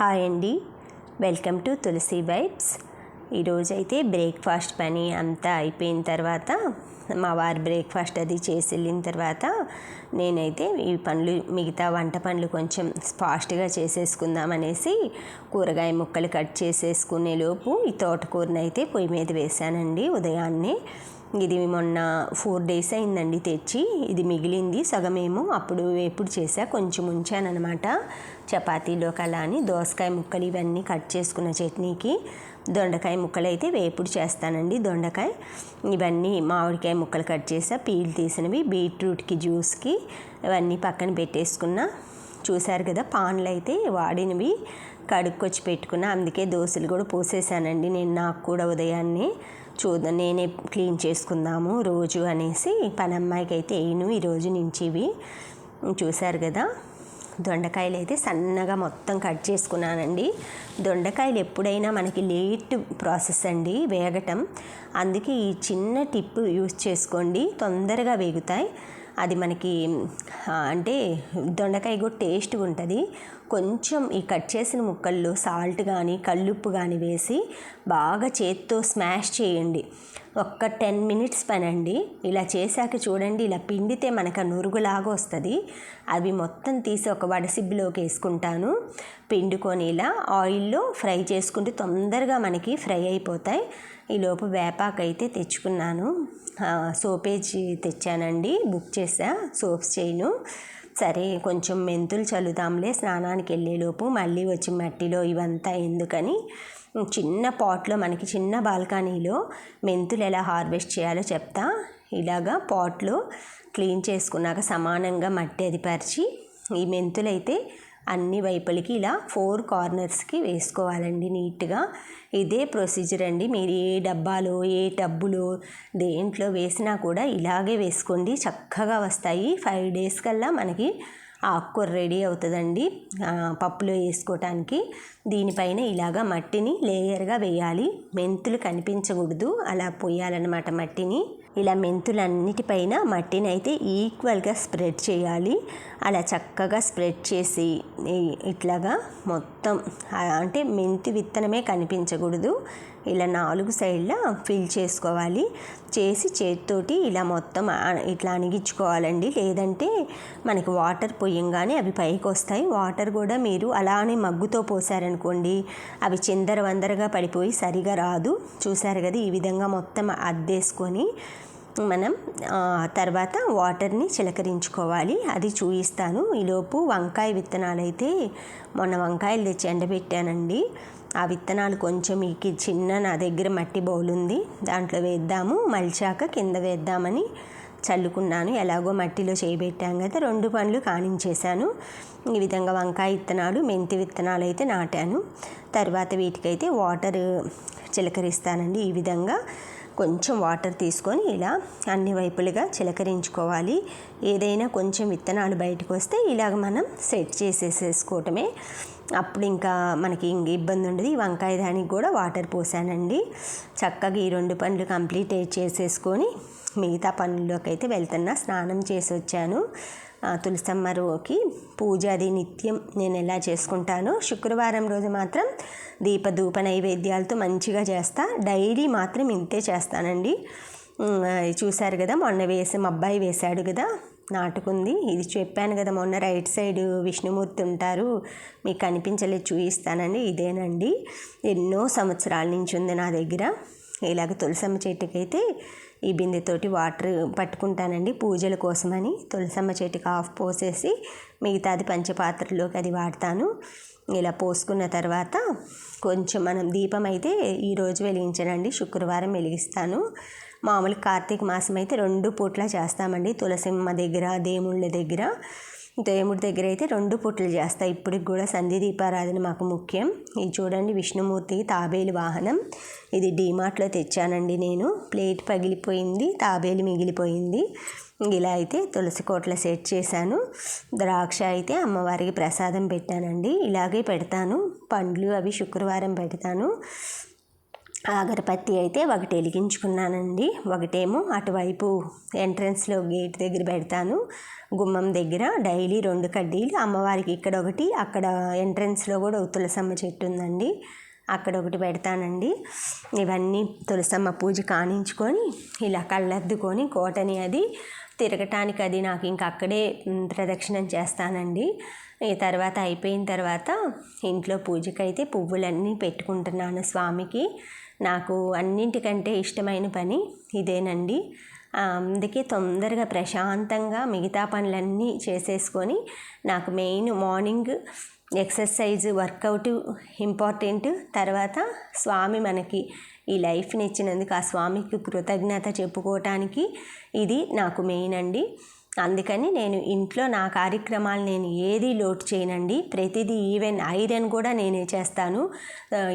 Hi అండి, welcome to Tulasi vibes. ఈరోజైతే breakfast పని అంతా అయిపోయిన తర్వాత మా వారు బ్రేక్ఫాస్ట్ అది చేసి వెళ్ళిన తర్వాత నేనైతే ఈ పనులు మిగతా వంట పనులు కొంచెం ఫాస్ట్గా చేసేసుకుందామనేసి కూరగాయ ముక్కలు కట్ చేసేసుకునే లోపు ఈ తోటకూరని అయితే పొయ్యి మీద వేశానండి. ఉదయాన్నే ఇది మొన్న 4 days అయిందండి తెచ్చి. ఇది మిగిలింది సగమేమో అప్పుడు ఎప్పుడు చేసా, కొంచెం ఉంచానమాట చపాతీలోకి. అలా అని దోసకాయ ముక్కలు ఇవన్నీ కట్ చేసుకున్న చట్నీకి. దొండకాయ ముక్కలు అయితే వేపుడు చేస్తానండి. దొండకాయ ఇవన్నీ, మామిడికాయ ముక్కలు కట్ చేసా, పీల్ తీసినవి, బీట్రూట్కి జ్యూస్కి ఇవన్నీ పక్కన పెట్టేసుకున్నా. చూశారు కదా, పాన్లు అయితే వాడినవి కడుక్కొచ్చి పెట్టుకున్నా. అందుకే దోశలు కూడా పోసేసానండి నేను. నాకు కూడా ఉదయాన్నే చూద్దాం నేనే క్లీన్ చేసుకుందాము రోజు అనేసి పనమ్మాయికి అయితే వేయను ఈరోజు నుంచి. ఇవి చూశారు కదా, దొండకాయలు అయితే సన్నగా మొత్తం కట్ చేసుకున్నానండి. దొండకాయలు ఎప్పుడైనా మనకి లేట్ ప్రాసెస్ అండి వేగటం. అందుకే ఈ చిన్న టిప్ యూజ్ చేసుకోండి, తొందరగా వేగుతాయి. అది మనకి అంటే దొండకాయ కూడా టేస్ట్గా ఉంటుంది. కొంచెం ఈ కట్ చేసిన ముక్కల్లో సాల్ట్ కానీ కల్లుప్పు కానీ వేసి బాగా చేత్తో స్మాష్ చేయండి. ఒక్క 10 minutes పని అండి. ఇలా చేశాక చూడండి, ఇలా పిండితే మనకు నురుగులాగా వస్తుంది. అవి మొత్తం తీసి ఒక వడసిబ్బిలోకి వేసుకుంటాను. పిండుకొని ఇలా ఆయిల్లో ఫ్రై చేసుకుంటే తొందరగా మనకి ఫ్రై అయిపోతాయి. ఈలోపు వేపాకు అయితే తెచ్చుకున్నాను. సోపేజ్ తెచ్చానండి, బుక్ చేసా సోప్స్ చేయను. సరే కొంచెం మెంతులు చల్లుదాంలే స్నానానికి వెళ్ళేలోపు, మళ్ళీ వచ్చి మట్టిలో ఇవంతా ఎందుకని చిన్న పాట్లో, మనకి చిన్న బాల్కనీలో మెంతులు ఎలా హార్వెస్ట్ చేయాలో చెప్తా. ఇలాగా పాట్లో క్లీన్ చేసుకున్నాక సమానంగా మట్టి అది పరిచి ఈ మెంతులైతే అన్ని వైపులకి ఇలా 4 cornersకి వేసుకోవాలండి నీట్గా. ఇదే ప్రొసీజర్ అండి. మీరు ఏ డబ్బాలో ఏ టబ్బులో దేంట్లో వేసినా కూడా ఇలాగే వేసుకోండి, చక్కగా వస్తాయి. 5 days కల్లా మనకి ఆకుకూర రెడీ అవుతుందండి పప్పులో వేసుకోవటానికి. దీనిపైన ఇలాగా మట్టిని లేయర్గా వేయాలి. మెంతులు కనిపించకూడదు, అలా పోయాలన్నమాట మట్టిని. ఇలా మెంతులన్నిటిపైన మట్టిని అయితే ఈక్వల్గా స్ప్రెడ్ చేయాలి. అలా చక్కగా స్ప్రెడ్ చేసి ఇట్లాగా మొత్తం, అంటే మెంతి విత్తనమే కనిపించకూడదు, ఇలా 4 సైడ్లా ఫిల్ చేసుకోవాలి. చేసి చేతితోటి ఇలా మొత్తం ఇట్లా అణిగించుకోవాలండి. లేదంటే మనకి వాటర్ పోయంగానే అవి పైకి వస్తాయి. వాటర్ కూడా మీరు అలానే మగ్గుతో పోసారనుకోండి, అవి చిందరవందరగా పడిపోయి సరిగా రాదు. చూసారు కదా, ఈ విధంగా మొత్తం అద్దేసుకొని మనం తర్వాత వాటర్ని చిలకరించుకోవాలి. అది చూపిస్తాను. ఈలోపు వంకాయ విత్తనాలు అయితే మొన్న వంకాయలు తెచ్చి ఎండబెట్టానండి. ఆ విత్తనాలు కొంచెం ఈ చిన్న నా దగ్గర మట్టి బౌల్ ఉంది, దాంట్లో వేద్దాము, మలిచాక కింద వేద్దామని చల్లుకున్నాను. ఎలాగో మట్టిలో చేయబెట్టాం కదా, 2 పనులు కానించేశాను. ఈ విధంగా వంకాయ విత్తనాలు, మెంతి విత్తనాలు అయితే నాటాను. తర్వాత వీటికైతే వాటర్ చిలకరిస్తానండి. ఈ విధంగా కొంచెం వాటర్ తీసుకొని ఇలా అన్ని వైపులుగా చిలకరించుకోవాలి. ఏదైనా కొంచెం విత్తనాలు బయటకు వస్తే ఇలాగ మనం సెట్ చేసేసుకోవటమే. అప్పుడు ఇంకా మనకి ఇబ్బంది ఉండదు. ఈ వంకాయ దానికి కూడా వాటర్ పోసానండి. చక్కగా ఈ 2 పనులు కంప్లీట్ చేసేసుకొని మిగతా పనుల్లోకి అయితే వెళ్తున్నా. స్నానం చేసి వచ్చాను. తులసమ్మకి పూజ అది నిత్యం నేను ఎలా చేసుకుంటానో, శుక్రవారం రోజు మాత్రం దీపధూప నైవేద్యాలతో మంచిగా చేస్తా. డైలీ మాత్రం ఇంతే చేస్తానండి. చూశారు కదా, మొన్న మా అబ్బాయి వేశాడు కదా, నాటుకుంది. ఇది చెప్పాను కదా మొన్న, రైట్ సైడ్ విష్ణుమూర్తి ఉంటారు, మీకు కనిపించలేదు, చూపిస్తానండి. ఇదేనండి, ఎన్నో సంవత్సరాల నుంచి ఉంది నా దగ్గర. ఇలాగ తులసమ్మ చెట్టుకైతే ఈ బిందెతోటి వాటర్ పట్టుకుంటానండి పూజల కోసమని. తులసమ్మ చెట్టుకి హాఫ్ పోసేసి మిగతాది పంచపాత్రలోకి అది వాడతాను. ఇలా పోసుకున్న తర్వాత కొంచెం మనం దీపం అయితే ఈరోజు వెలిగించనండి, శుక్రవారం వెలిగిస్తాను. మామూలు కార్తీక మాసం అయితే 2 పూట్ల చేస్తామండి. తులసమ్మ దగ్గర, దేవుళ్ళ దగ్గర. దేవుడి దగ్గర అయితే 2 పూటలు చేస్తా. ఇప్పటికి కూడా సంధి దీపారాధన మాకు ముఖ్యం. ఇది చూడండి, విష్ణుమూర్తికి తాబేలు వాహనం. ఇది డీమార్ట్లో తెచ్చానండి నేను. ప్లేట్ పగిలిపోయింది, తాబేలు మిగిలిపోయింది. ఇలా అయితే తులసి కోట్ల సెట్ చేశాను. ద్రాక్ష అయితే అమ్మవారికి ప్రసాదం పెట్టానండి. ఇలాగే పెడతాను. పండ్లు అవి శుక్రవారం పెడతాను. అగరబత్తి అయితే ఒకటి వెలిగించుకున్నానండి. ఒకటేమో అటువైపు ఎంట్రన్స్లో గేట్ దగ్గర పెడతాను, గుమ్మం దగ్గర డైలీ 2 కడ్డీలు అమ్మవారికి ఇక్కడ ఒకటి, అక్కడ ఎంట్రన్స్లో కూడా తులసమ్మ చెట్టు ఉందండి, అక్కడ ఒకటి పెడతానండి. ఇవన్నీ తులసమ్మ పూజ కానించుకొని ఇలా కళ్ళద్దుకొని కోటని అది తిరగటానికి అది నాకు ఇంకా అక్కడే ప్రదక్షిణం చేస్తానండి. ఈ తర్వాత అయిపోయిన తర్వాత ఇంట్లో పూజకైతే పువ్వులన్నీ పెట్టుకుంటున్నాను స్వామికి. నాకు అన్నింటికంటే ఇష్టమైన పని ఇదేనండి. అందుకే తొందరగా ప్రశాంతంగా మిగతా పనులన్నీ చేసేసుకొని, నాకు main morning exercise workout important, తర్వాత స్వామి మనకి ఈ లైఫ్ని ఇచ్చినందుకు ఆ స్వామికి కృతజ్ఞత చెప్పుకోవటానికి ఇది నాకు మెయిన్ అండి. అందుకని నేను ఇంట్లో నా కార్యక్రమాలు నేను ఏది లోటు చేయనండి. ప్రతిదీ ఈవెన్ ఐరన్ కూడా నేనే చేస్తాను,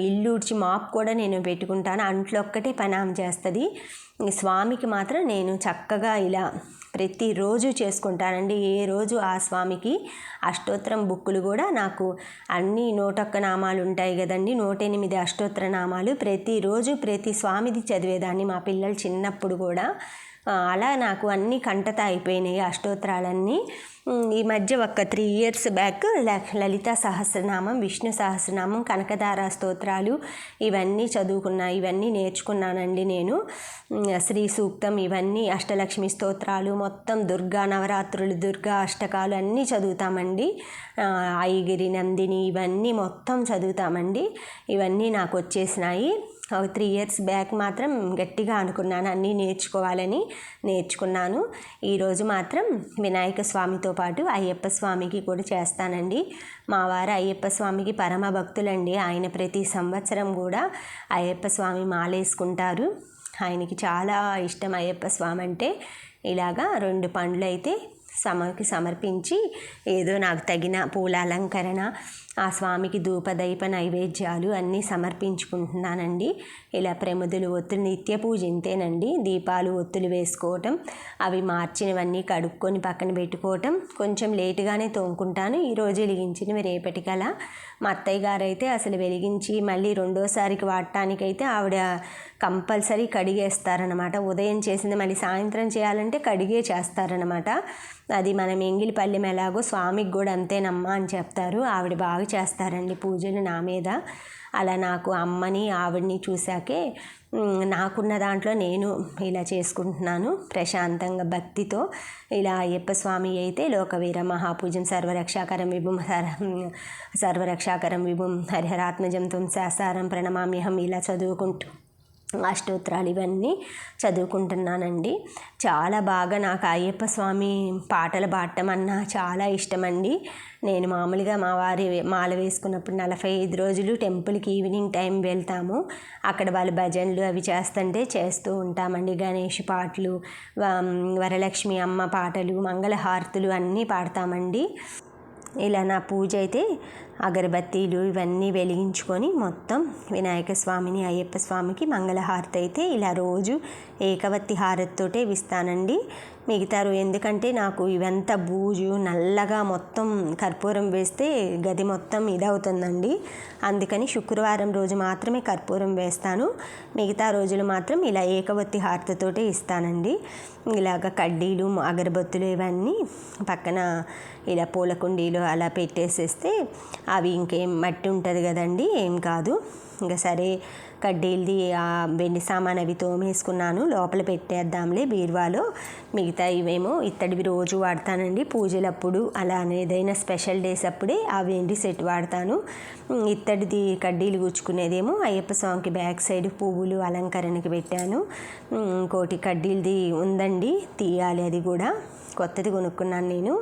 ఇల్లు ఉడిచి మాప్ కూడా నేను పెట్టుకుంటాను. అంట్లో ఒక్కటే పని ఆమె చేస్తుంది. స్వామికి మాత్రం నేను చక్కగా ఇలా ప్రతిరోజు చేసుకుంటానండి. ఏ రోజు ఆ స్వామికి అష్టోత్తరం బుక్కులు కూడా నాకు అన్నీ 101 నామాలు ఉంటాయి కదండి, 108 అష్టోత్తర నామాలు ప్రతిరోజు ప్రతి స్వామిది చదివేదాన్ని మా పిల్లలు చిన్నప్పుడు కూడా. అలా నాకు అన్నీ కంటత అయిపోయినాయి అష్టోత్తరాలన్నీ. ఈ మధ్య ఒక 3 years బ్యాక్ లలితా సహస్రనామం, విష్ణు సహస్రనామం, కనకదార స్తోత్రాలు ఇవన్నీ ఇవన్నీ నేర్చుకున్నానండి నేను. శ్రీ సూక్తం, ఇవన్నీ అష్టలక్ష్మి స్తోత్రాలు, మొత్తం దుర్గా నవరాత్రులు, దుర్గా అష్టకాలు అన్నీ చదువుతామండి. ఐగిరి, నందిని ఇవన్నీ మొత్తం చదువుతామండి. ఇవన్నీ నాకు వచ్చేసినాయి. 3 years బ్యాక్ మాత్రం గట్టిగా అనుకున్నాను అన్నీ నేర్చుకోవాలని, నేర్చుకున్నాను. ఈరోజు మాత్రం వినాయక స్వామితో పాటు అయ్యప్ప స్వామికి కూడా చేస్తానండి. మా వారు అయ్యప్ప స్వామికి పరమ భక్తులండి. ఆయన ప్రతి సంవత్సరం కూడా అయ్యప్ప స్వామి మాలేసుకుంటారు. ఆయనకి చాలా ఇష్టం అయ్యప్ప స్వామి అంటే. ఇలాగా 2 పండ్లు అయితే సమర్పించి ఏదో నాకు తగిన పూల అలంకరణ, ఆ స్వామికి ధూపదీప నైవేద్యాలు అన్నీ సమర్పించుకుంటున్నానండి. ఇలా ప్రమిదలు, ఒత్తులు, నిత్య పూజ ఇంతేనండి. దీపాలు, ఒత్తులు వేసుకోవటం, అవి మార్చినవన్నీ కడుక్కొని పక్కన పెట్టుకోవటం. కొంచెం లేటుగానే తోముకుంటాను. ఈరోజు వెలిగించినవి రేపటికలా. మా అత్తయ్య గారు అయితే అసలు వెలిగించి మళ్ళీ రెండోసారికి వాడటానికైతే ఆవిడ కంపల్సరీ కడిగేస్తారనమాట. ఉదయం చేసింది మళ్ళీ సాయంత్రం చేయాలంటే కడిగే చేస్తారనమాట. అది మనం ఎంగిలి పళ్ళెం ఎలాగో స్వామికి కూడా అంతేనమ్మా అని చెప్తారు. ఆవిడ బాగా చేస్తారండి పూజలు నా మీద. అలా నాకు అమ్మని ఆవిడని చూశాకే నాకున్న దాంట్లో నేను ఇలా చేసుకుంటున్నాను ప్రశాంతంగా భక్తితో. ఇలా అయ్యప్ప స్వామి అయితే లోకవీర మహాపూజం సర్వరక్షాకరం విభుం సర్వరక్షాకరం విభుం హరిహరాత్మజం తుం శాసారం ప్రణమామ్యహం ఇలా చదువుకుంటూ అష్టోత్తరాలు ఇవన్నీ చదువుకుంటున్నానండి. చాలా బాగా నాకు అయ్యప్ప స్వామి పాటలు పాడటం అన్నా చాలా ఇష్టమండి. నేను మామూలుగా మా వారి మాల వేసుకున్నప్పుడు 45 రోజులు టెంపుల్కి ఈవినింగ్ టైం వెళ్తాము. అక్కడ వాళ్ళు భజనలు అవి చేస్తూ ఉంటామండి. గణేష్ పాటలు, వరలక్ష్మి అమ్మ పాటలు, మంగళహారతులు అన్నీ పాడతామండి. ఇలా నా పూజ అయితే అగరబత్తీలు ఇవన్నీ వెలిగించుకొని మొత్తం వినాయక స్వామిని, అయ్యప్ప స్వామికి మంగళహారతి అయితే ఇలా రోజు ఏకవత్తి హారతితోటే ఇస్తానండి. మిగతారు ఎందుకంటే నాకు ఇవంతా బూజు నల్లగా మొత్తం కర్పూరం వేస్తే గది మొత్తం ఇదవుతుందండి. అందుకని శుక్రవారం రోజు మాత్రమే కర్పూరం వేస్తాను. మిగతా రోజులు మాత్రం ఇలా ఏకవత్తి హారతితోటే ఇస్తానండి. ఇలాగ కడ్డీలు, అగరబత్తులు ఇవన్నీ పక్కన ఇలా పూల కుండీలు అలా పెట్టేసేస్తే అవి ఇంకేం మట్టి ఉంటుంది కదండి, ఏం కాదు. ఇంకా సరే కడ్డీలది వెండి సామాన్ అవి తోమేసుకున్నాను, లోపల పెట్టేద్దాంలే బీరువాలో. మిగతా ఇవేమో ఇత్తడివి రోజు వాడతానండి పూజలప్పుడు, అలా ఏదైనా స్పెషల్ డేస్ అప్పుడే ఆ వెండి సెట్ వాడతాను. ఇత్తడిది కడ్డీలు గుచ్చుకునేదేమో అయ్యప్ప స్వామికి బ్యాక్ సైడ్ పువ్వులు అలంకరణకి పెట్టాను. ఇంకోటి కడ్డీలది ఉందండి, తీయాలి, అది కూడా కొత్తది కొనుక్కున్నాను నేను.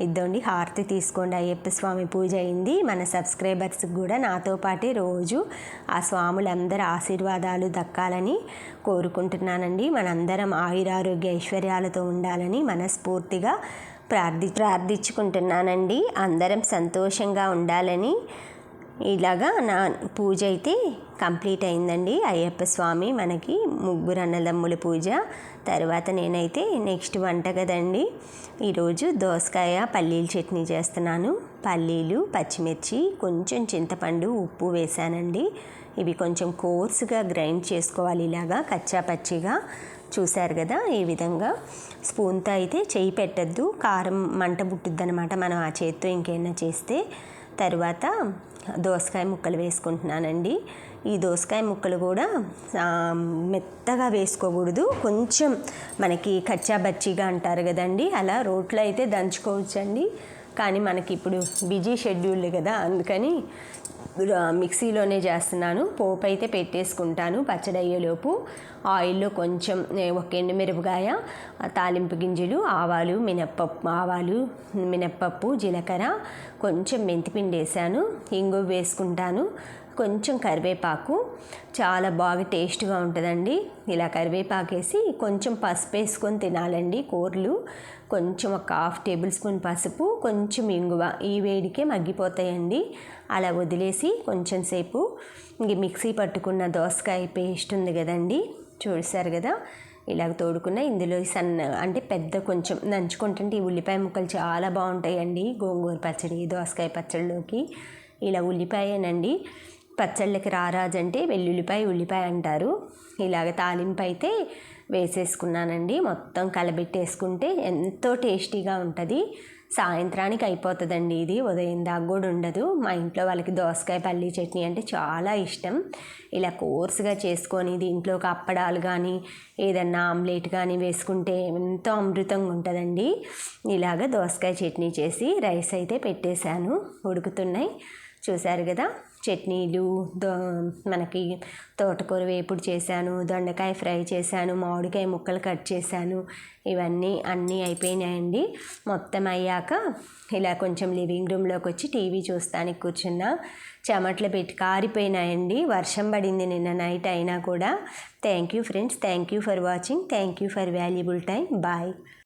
ఇద్దండి హారతి తీసుకోండి. అయ్యప్ప స్వామి పూజ అయింది. మన సబ్స్క్రైబర్స్కి కూడా నాతో పాటే రోజు ఆ స్వాములందరూ ఆశీర్వాదాలు దక్కాలని కోరుకుంటున్నానండి. మనందరం ఆయురారోగ్య ఐశ్వర్యాలతో ఉండాలని మనస్ఫూర్తిగా ప్రార్థించుకుంటున్నానండి. అందరం సంతోషంగా ఉండాలని. ఇలాగా నా పూజ అయితే కంప్లీట్ అయిందండి. అయ్యప్ప స్వామి మనకి 3 అన్నదమ్ముల పూజ తర్వాత నేనైతే నెక్స్ట్ వంట కదండి. ఈరోజు దోసకాయ పల్లీల చట్నీ చేస్తున్నాను. పల్లీలు, పచ్చిమిర్చి, కొంచెం చింతపండు, ఉప్పు వేసానండి. ఇవి కొంచెం కోర్సుగా గ్రైండ్ చేసుకోవాలి, ఇలాగా కచ్చా పచ్చిగా. చూశారు కదా, ఈ విధంగా. స్పూన్తో అయితే చేయి పెట్టద్దు, కారం మంట పుట్టుద్ది అనమాట మనం ఆ చేత్తో ఇంకేమైనా చేస్తే. తర్వాత దోసకాయ ముక్కలు వేసుకుంటున్నానండి. ఈ దోసకాయ ముక్కలు కూడా మెత్తగా వేసుకోకూడదు, కొంచెం మనకి కచ్చా బచ్చిగా అంటారు కదండి, అలా రోట్లో అయితే దంచుకోవచ్చండి. కానీ మనకి ఇప్పుడు బిజీ షెడ్యూల్ కదా, అందుకని మిక్సీలోనే చేస్తున్నాను. పోపు అయితే పెట్టేసుకుంటాను పచ్చడి అయ్యేలోపు. ఆయిల్లో కొంచెం ఒక ఎండుమిరపకాయ, తాలింపు గింజలు, ఆవాలు, మినప్పప్పు, జీలకర్ర, కొంచెం మెంతిపిండి వేసాను, ఇంగువ వేసుకుంటాను, కొంచెం కరివేపాకు. చాలా బాగా టేస్ట్గా ఉంటుందండి. ఇలా కరివేపాకు వేసి కొంచెం పసుపు వేసుకొని తినాలండి కూరలు. కొంచెం ఒక 1/2 టేబుల్ స్పూన్ పసుపు, కొంచెం ఇంగువ, ఈ వేడికే మగ్గిపోతాయండి. అలా వదిలేసి కొంచెం సేపు మిక్సీ పట్టుకున్న దోసకాయ పేస్ట్ ఉంది కదండి, చూసారు కదా, ఇలాగ తోడుకున్న ఇందులో అంటే పెద్ద కొంచెం నంచుకుంటుంటే ఈ ఉల్లిపాయ ముక్కలు చాలా బాగుంటాయండి గోంగూర పచ్చడి, దోసకాయ పచ్చడిలోకి. ఇలా ఉల్లిపాయనండి, పచ్చళ్ళకి రారాజంటే వెల్లుల్లిపాయ, ఉల్లిపాయ అంటారు. ఇలాగ తాలింపు అయితే వేసేసుకున్నానండి. మొత్తం కలబెట్టేసుకుంటే ఎంతో టేస్టీగా ఉంటుంది. సాయంత్రానికి అయిపోతుందండి ఇది, ఉదయం దాకా కూడా ఉండదు. మా ఇంట్లో వాళ్ళకి దోసకాయ పల్లీ చట్నీ అంటే చాలా ఇష్టం. ఇలా కోర్సుగా చేసుకొని దీంట్లోకి అప్పడాలు కానీ ఏదన్నా ఆమ్లెట్ కానీ వేసుకుంటే ఎంతో అమృతంగా ఉంటుందండి. ఇలాగ దోసకాయ చట్నీ చేసి రైస్ అయితే పెట్టేశాను, ఉడుకుతున్నాయి. చూశారు కదా, చట్నీలు, మనకి తోటకూర వేపుడు చేశాను, దొండకాయ ఫ్రై చేశాను, మామిడికాయ ముక్కలు కట్ చేశాను. ఇవన్నీ అన్నీ అయిపోయినాయండి. మొత్తం అయ్యాక ఇలా కొంచెం లివింగ్ రూమ్లోకి వచ్చి టీవీ చూస్తానికి కూర్చున్నా. చెమట్లు పెట్టి కారిపోయినాయండి, వర్షం పడింది నిన్న నైట్ అయినా కూడా. Thank you friends, thank you for watching, thank you for valuable time. Bye.